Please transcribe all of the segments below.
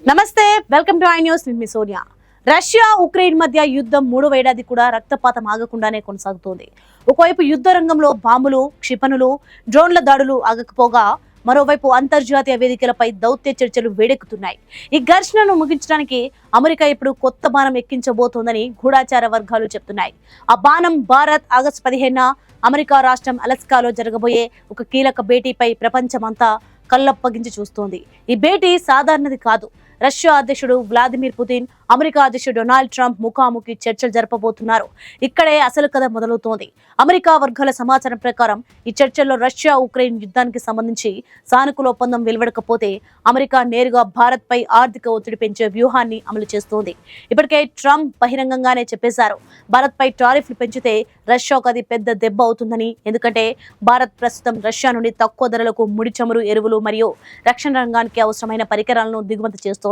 నమస్తే, welcome to I news. నేను Sonia. Russia Ukraine మధ్య యుద్ధం 3వ ఏడాది కూడా రక్తపాతం ఆగకుండానే కొనసాగుతోంది. ఒకవైపు యుద్ధ రంగంలో బాంబులు, క్షిపణులు, డ్రోన్ల దాడులు ఆగకపోగా మరోవైపు అంతర్జాతీయ వేదికలపై దౌత్య చర్చలు వేడెక్కుతున్నాయి. ఈ ఘర్షణను ముగించడానికి అమెరికా ఇప్పుడు కొత్త బాణం ఎక్కించబోతోందని గూఢాచార వర్గాలు చెప్తున్నాయి. ఆ బాణం భారత్ ఆగస్టు 15న అమెరికా రాష్ట్రం అలస్కాలో జరగబోయే ఒక కీలక భేటీపై ప్రపంచమంతా కళ్ళప్పగించి చూస్తోంది. ఈ భేటీ సాధారణది కాదు. రష్యా అధ్యక్షుడు వ్లాదిమిర్ పుతిన్, అమెరికా అధ్యక్షుడు డొనాల్డ్ ట్రంప్ ముఖాముఖి చర్చలు జరపబోతున్నారు. ఇక్కడే అసలు కథ మొదలవుతోంది. అమెరికా వర్గాల సమాచారం ప్రకారం ఈ చర్చల్లో రష్యా ఉక్రెయిన్ యుద్ధానికి సంబంధించి సానుకూల ఒప్పందం వెలువడకపోతే అమెరికా నేరుగా భారత్ పై ఆర్థిక ఒత్తిడి పెంచే వ్యూహాన్ని అమలు చేస్తోంది. ఇప్పటికే ట్రంప్ బహిరంగంగానే చెప్పేశారు, భారత్ పై టారిఫ్లు పెంచితే రష్యాకు అది పెద్ద దెబ్బ అవుతుందని. ఎందుకంటే భారత్ ప్రస్తుతం రష్యా నుండి తక్కువ ధరలకు ముడి చమురు, ఎరువులు మరియు రక్షణ రంగానికి అవసరమైన పరికరాలను దిగుమతి చేస్తోంది.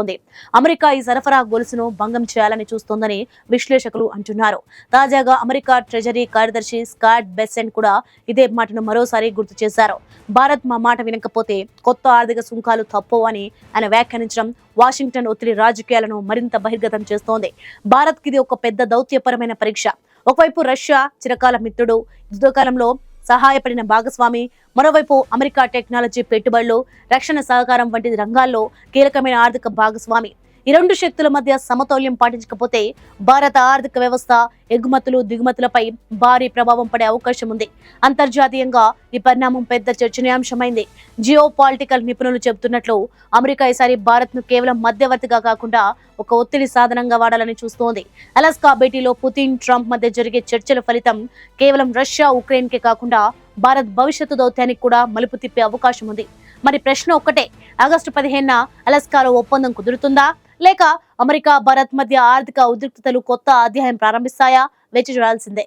అమెరికా ఈ సరఫరా గొలుసును భంగం చేయాలని చూస్తోందని విశ్లేషకులు అంటున్నారు. తాజాగా అమెరికా ట్రెజరీ కార్యదర్శి స్కాట్ బెసెంట్ కూడా ఇదే మాటను మరోసారి గుర్తు చేశారు. భారత్ మా మాట వినకపోతే కొత్త ఆర్థిక సుంకాలు తప్పవు అని ఆయన వ్యాఖ్యానించడం వాషింగ్టన్ ఒత్తిడి రాజకీయాలను మరింత బహిర్గతం చేస్తోంది. భారత్కి ఇది ఒక పెద్ద దౌత్యపరమైన పరీక్ష. ఒకవైపు రష్యా చిరకాల మిత్రుడు, యుద్ధకాలంలో సహాయపడిన భాగస్వామి, మరోవైపు అమెరికా టెక్నాలజీ, పెట్టుబడులు, రక్షణ సహకారం వంటి రంగాల్లో కీలకమైన ఆర్థిక భాగస్వామి. ఈ రెండు శక్తుల మధ్య సమతౌల్యం పాటించకపోతే భారత ఆర్థిక వ్యవస్థ, ఎగుమతులు, దిగుమతులపై భారీ ప్రభావం పడే అవకాశం ఉంది. అంతర్జాతీయంగా ఈ పరిణామం పెద్ద చర్చనీయాంశమైంది. జియో పాలిటికల్ నిపుణులు చెబుతున్నట్లు అమెరికా ఈసారి భారత్ ను కేవలం మధ్యవర్తిగా కాకుండా ఒక ఒత్తిడి సాధనంగా వాడాలని చూస్తోంది. అలాస్కా భేటీలో పుతిన్, ట్రంప్ మధ్య జరిగే చర్చల ఫలితం కేవలం రష్యా ఉక్రెయిన్ కే కాకుండా భారత్ భవిష్యత్తు దౌత్యానికి కూడా మలుపు తిప్పే అవకాశం ఉంది. మరి ప్రశ్న ఒక్కటే, ఆగస్టు 15న అలాస్కాలో ఒప్పందం కుదురుతుందా, లేక అమెరికా భారత్ మధ్య ఆర్థిక ఉద్రిక్తతలు కొత్త అధ్యాయం ప్రారంభిస్తాయా? వేచి చూడాల్సిందే.